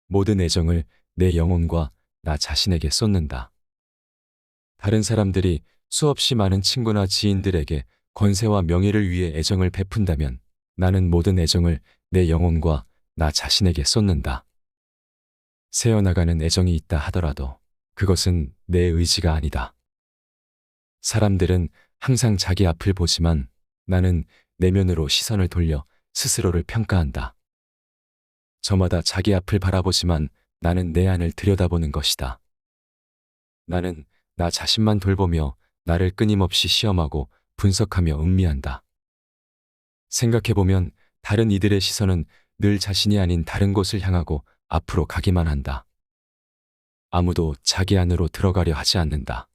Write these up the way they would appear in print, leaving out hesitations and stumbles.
모든 애정을 내 영혼과 나 자신에게 쏟는다. 다른 사람들이 수없이 많은 친구나 지인들에게 권세와 명예를 위해 애정을 베푼다면 나는 모든 애정을 내 영혼과 나 자신에게 쏟는다. 새어나가는 애정이 있다 하더라도 그것은 내 의지가 아니다. 사람들은 항상 자기 앞을 보지만 나는 내면으로 시선을 돌려 스스로를 평가한다. 저마다 자기 앞을 바라보지만 나는 내 안을 들여다보는 것이다. 나는 나 자신만 돌보며 나를 끊임없이 시험하고 분석하며 음미한다. 생각해보면 다른 이들의 시선은 늘 자신이 아닌 다른 곳을 향하고 앞으로 가기만 한다. 아무도 자기 안으로 들어가려 하지 않는다.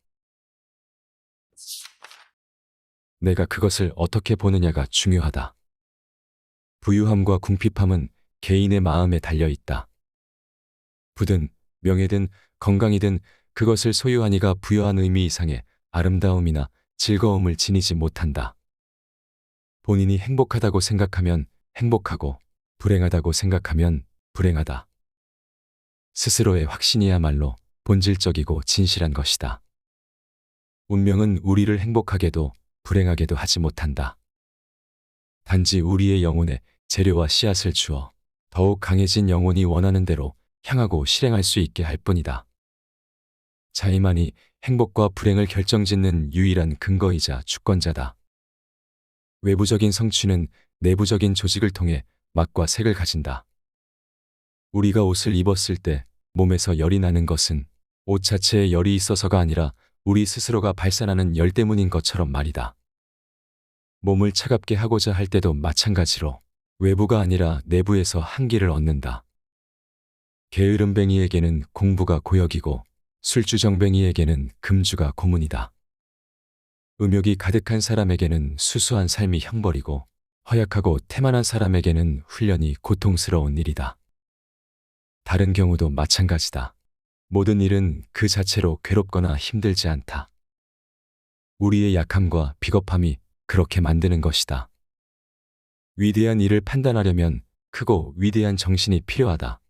내가 그것을 어떻게 보느냐가 중요하다. 부유함과 궁핍함은 개인의 마음에 달려 있다. 부든 명예든 건강이든 그것을 소유한 이가 부여한 의미 이상의 아름다움이나 즐거움을 지니지 못한다. 본인이 행복하다고 생각하면 행복하고 불행하다고 생각하면 불행하다. 스스로의 확신이야말로 본질적이고 진실한 것이다. 운명은 우리를 행복하게도 불행하게도 하지 못한다. 단지 우리의 영혼에 재료와 씨앗을 주어 더욱 강해진 영혼이 원하는 대로 향하고 실행할 수 있게 할 뿐이다. 자의만이 행복과 불행을 결정짓는 유일한 근거이자 주권자다. 외부적인 성취는 내부적인 조직을 통해 맛과 색을 가진다. 우리가 옷을 입었을 때 몸에서 열이 나는 것은 옷 자체에 열이 있어서가 아니라 우리 스스로가 발산하는 열 때문인 것처럼 말이다. 몸을 차갑게 하고자 할 때도 마찬가지로 외부가 아니라 내부에서 한기를 얻는다. 게으름뱅이에게는 공부가 고역이고 술주정뱅이에게는 금주가 고문이다. 음욕이 가득한 사람에게는 수수한 삶이 형벌이고 허약하고 태만한 사람에게는 훈련이 고통스러운 일이다. 다른 경우도 마찬가지다. 모든 일은 그 자체로 괴롭거나 힘들지 않다. 우리의 약함과 비겁함이 그렇게 만드는 것이다. 위대한 일을 판단하려면 크고 위대한 정신이 필요하다.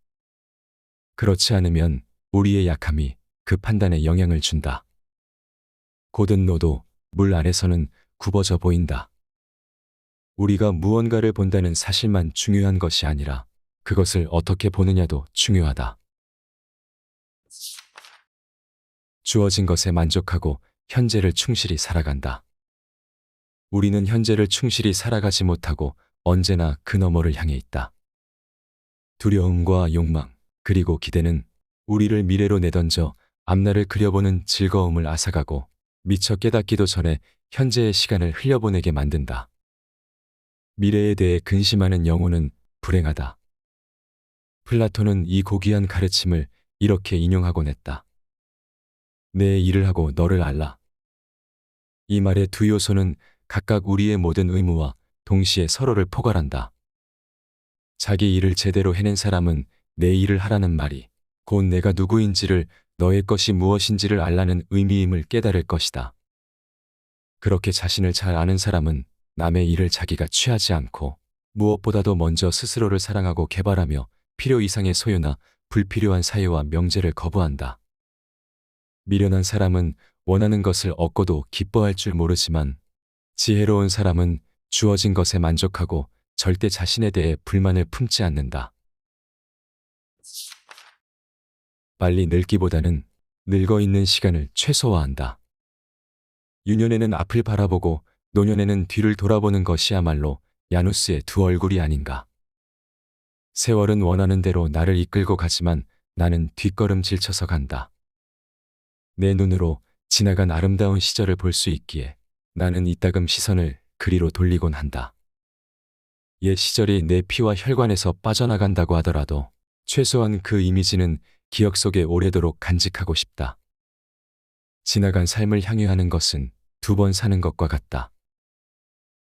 그렇지 않으면 우리의 약함이 그 판단에 영향을 준다. 고든 노도 물 아래서는 굽어져 보인다. 우리가 무언가를 본다는 사실만 중요한 것이 아니라 그것을 어떻게 보느냐도 중요하다. 주어진 것에 만족하고 현재를 충실히 살아간다. 우리는 현재를 충실히 살아가지 못하고 언제나 그 너머를 향해 있다. 두려움과 욕망, 그리고 기대는 우리를 미래로 내던져 앞날을 그려보는 즐거움을 앗아가고 미처 깨닫기도 전에 현재의 시간을 흘려보내게 만든다. 미래에 대해 근심하는 영혼은 불행하다. 플라톤은 이 고귀한 가르침을 이렇게 인용하곤 했다. 내 일을 하고 너를 알라. 이 말의 두 요소는 각각 우리의 모든 의무와 동시에 서로를 포괄한다. 자기 일을 제대로 해낸 사람은 내 일을 하라는 말이 곧 내가 누구인지를 너의 것이 무엇인지를 알라는 의미임을 깨달을 것이다. 그렇게 자신을 잘 아는 사람은 남의 일을 자기가 취하지 않고 무엇보다도 먼저 스스로를 사랑하고 개발하며 필요 이상의 소유나 불필요한 사유와 명제를 거부한다. 미련한 사람은 원하는 것을 얻고도 기뻐할 줄 모르지만 지혜로운 사람은 주어진 것에 만족하고 절대 자신에 대해 불만을 품지 않는다. 빨리 늙기보다는 늙어있는 시간을 최소화한다. 유년에는 앞을 바라보고 노년에는 뒤를 돌아보는 것이야말로 야누스의 두 얼굴이 아닌가. 세월은 원하는 대로 나를 이끌고 가지만 나는 뒷걸음질 쳐서 간다. 내 눈으로 지나간 아름다운 시절을 볼 수 있기에 나는 이따금 시선을 그리로 돌리곤 한다. 옛 시절이 내 피와 혈관에서 빠져나간다고 하더라도 최소한 그 이미지는 기억 속에 오래도록 간직하고 싶다. 지나간 삶을 향유하는 것은 두 번 사는 것과 같다.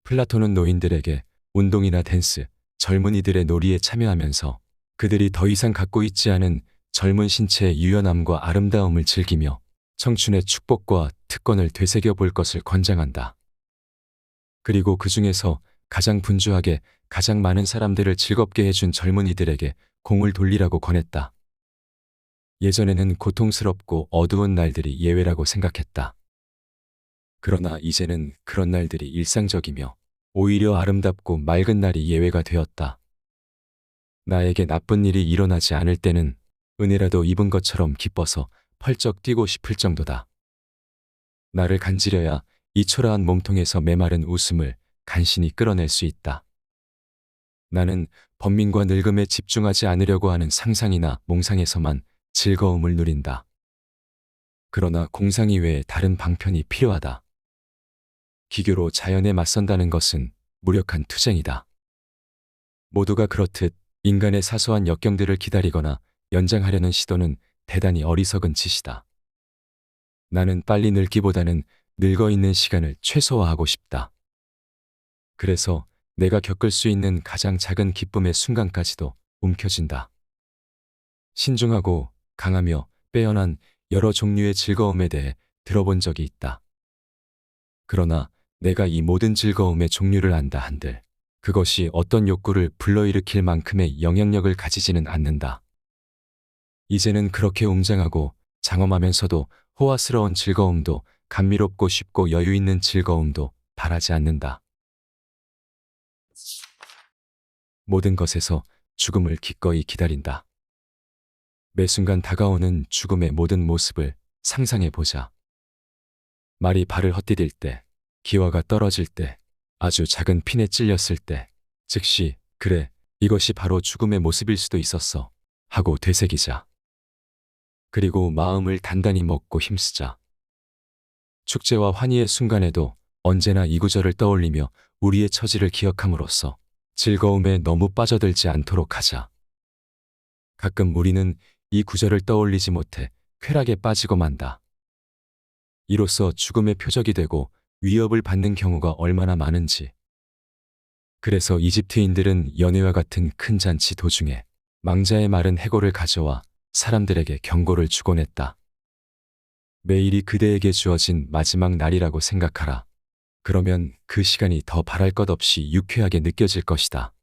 플라톤은 노인들에게 운동이나 댄스, 젊은이들의 놀이에 참여하면서 그들이 더 이상 갖고 있지 않은 젊은 신체의 유연함과 아름다움을 즐기며 청춘의 축복과 특권을 되새겨 볼 것을 권장한다. 그리고 그 중에서 가장 분주하게 가장 많은 사람들을 즐겁게 해준 젊은이들에게 공을 돌리라고 권했다. 예전에는 고통스럽고 어두운 날들이 예외라고 생각했다. 그러나 이제는 그런 날들이 일상적이며 오히려 아름답고 맑은 날이 예외가 되었다. 나에게 나쁜 일이 일어나지 않을 때는 은혜라도 입은 것처럼 기뻐서 펄쩍 뛰고 싶을 정도다. 나를 간지려야 이 초라한 몸통에서 메마른 웃음을 간신히 끌어낼 수 있다. 나는 번민과 늙음에 집중하지 않으려고 하는 상상이나 몽상에서만 즐거움을 누린다. 그러나 공상 이외에 다른 방편이 필요하다. 기교로 자연에 맞선다는 것은 무력한 투쟁이다. 모두가 그렇듯 인간의 사소한 역경들을 기다리거나 연장하려는 시도는 대단히 어리석은 짓이다. 나는 빨리 늙기보다는 늙어 있는 시간을 최소화하고 싶다. 그래서 내가 겪을 수 있는 가장 작은 기쁨의 순간까지도 움켜쥔다. 신중하고 강하며 빼어난 여러 종류의 즐거움에 대해 들어본 적이 있다. 그러나 내가 이 모든 즐거움의 종류를 안다 한들 그것이 어떤 욕구를 불러일으킬 만큼의 영향력을 가지지는 않는다. 이제는 그렇게 웅장하고 장엄하면서도 호화스러운 즐거움도 감미롭고 쉽고 여유 있는 즐거움도 바라지 않는다. 모든 것에서 죽음을 기꺼이 기다린다. 매 순간 다가오는 죽음의 모든 모습을 상상해 보자. 말이 발을 헛디딜 때, 기와가 떨어질 때, 아주 작은 핀에 찔렸을 때, 즉시 그래, 이것이 바로 죽음의 모습일 수도 있었어 하고 되새기자. 그리고 마음을 단단히 먹고 힘쓰자. 축제와 환희의 순간에도 언제나 이 구절을 떠올리며 우리의 처지를 기억함으로써 즐거움에 너무 빠져들지 않도록 하자. 가끔 우리는 이 구절을 떠올리지 못해 쾌락에 빠지고 만다. 이로써 죽음의 표적이 되고 위협을 받는 경우가 얼마나 많은지. 그래서 이집트인들은 연회와 같은 큰 잔치 도중에 망자의 마른 해골을 가져와 사람들에게 경고를 주곤 했다. 매일이 그대에게 주어진 마지막 날이라고 생각하라. 그러면 그 시간이 더 바랄 것 없이 유쾌하게 느껴질 것이다.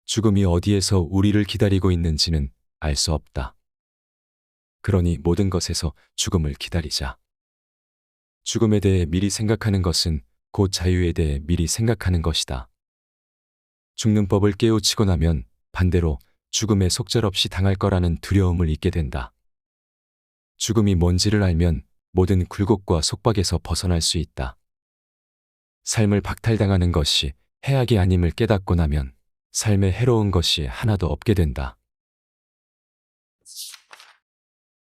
죽음이 어디에서 우리를 기다리고 있는지는 알 수 없다. 그러니 모든 것에서 죽음을 기다리자. 죽음에 대해 미리 생각하는 것은 곧 자유에 대해 미리 생각하는 것이다. 죽는 법을 깨우치고 나면 반대로 죽음에 속절없이 당할 거라는 두려움을 잊게 된다. 죽음이 뭔지를 알면 모든 굴곡과 속박에서 벗어날 수 있다. 삶을 박탈당하는 것이 해악이 아님을 깨닫고 나면 삶에 해로운 것이 하나도 없게 된다.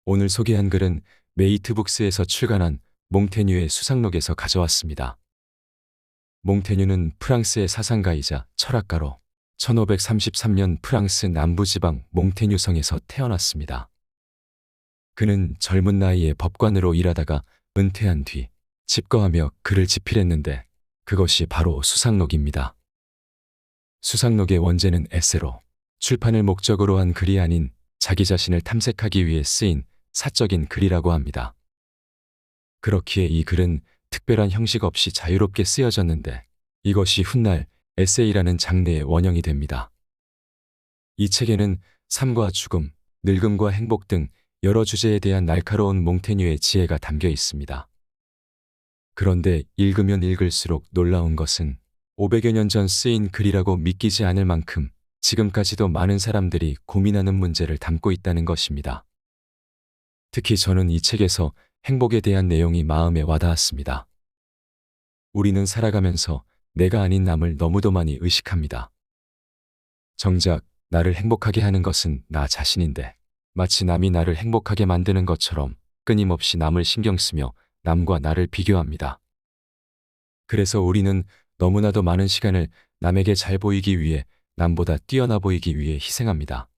오늘 소개한 글은 메이트북스에서 출간한 몽테뉴의 수상록에서 가져왔습니다. 몽테뉴는 프랑스의 사상가이자 철학가로 1533년 프랑스 남부지방 몽테뉴성에서 태어났습니다. 그는 젊은 나이에 법관으로 일하다가 은퇴한 뒤 집거하며 글을 집필했는데 그것이 바로 수상록입니다. 수상록의 원제는 에세로 출판을 목적으로 한 글이 아닌 자기 자신을 탐색하기 위해 쓰인 사적인 글이라고 합니다. 그렇기에 이 글은 특별한 형식 없이 자유롭게 쓰여졌는데 이것이 훗날 에세이라는 장르의 원형이 됩니다. 이 책에는 삶과 죽음, 늙음과 행복 등 여러 주제에 대한 날카로운 몽테뉴의 지혜가 담겨 있습니다. 그런데 읽으면 읽을수록 놀라운 것은 500여 년 전 쓰인 글이라고 믿기지 않을 만큼 지금까지도 많은 사람들이 고민하는 문제를 담고 있다는 것입니다. 특히 저는 이 책에서 행복에 대한 내용이 마음에 와닿았습니다. 우리는 살아가면서 내가 아닌 남을 너무도 많이 의식합니다. 정작 나를 행복하게 하는 것은 나 자신인데 마치 남이 나를 행복하게 만드는 것처럼 끊임없이 남을 신경 쓰며 남과 나를 비교합니다. 그래서 우리는 너무나도 많은 시간을 남에게 잘 보이기 위해 남보다 뛰어나 보이기 위해 희생합니다.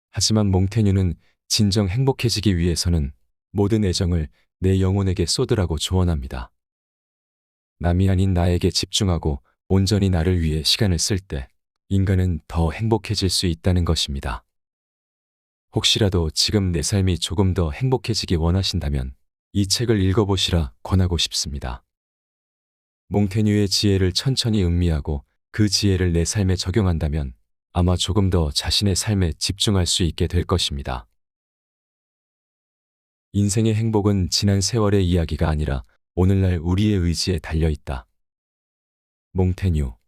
하지만 몽테뉴는 진정 행복해지기 위해서는 모든 애정을 내 영혼에게 쏟으라고 조언합니다. 남이 아닌 나에게 집중하고 온전히 나를 위해 시간을 쓸 때 인간은 더 행복해질 수 있다는 것입니다. 혹시라도 지금 내 삶이 조금 더 행복해지기 원하신다면 이 책을 읽어보시라 권하고 싶습니다. 몽테뉴의 지혜를 천천히 음미하고 그 지혜를 내 삶에 적용한다면 아마 조금 더 자신의 삶에 집중할 수 있게 될 것입니다. 인생의 행복은 지난 세월의 이야기가 아니라 오늘날 우리의 의지에 달려 있다. 몽테뉴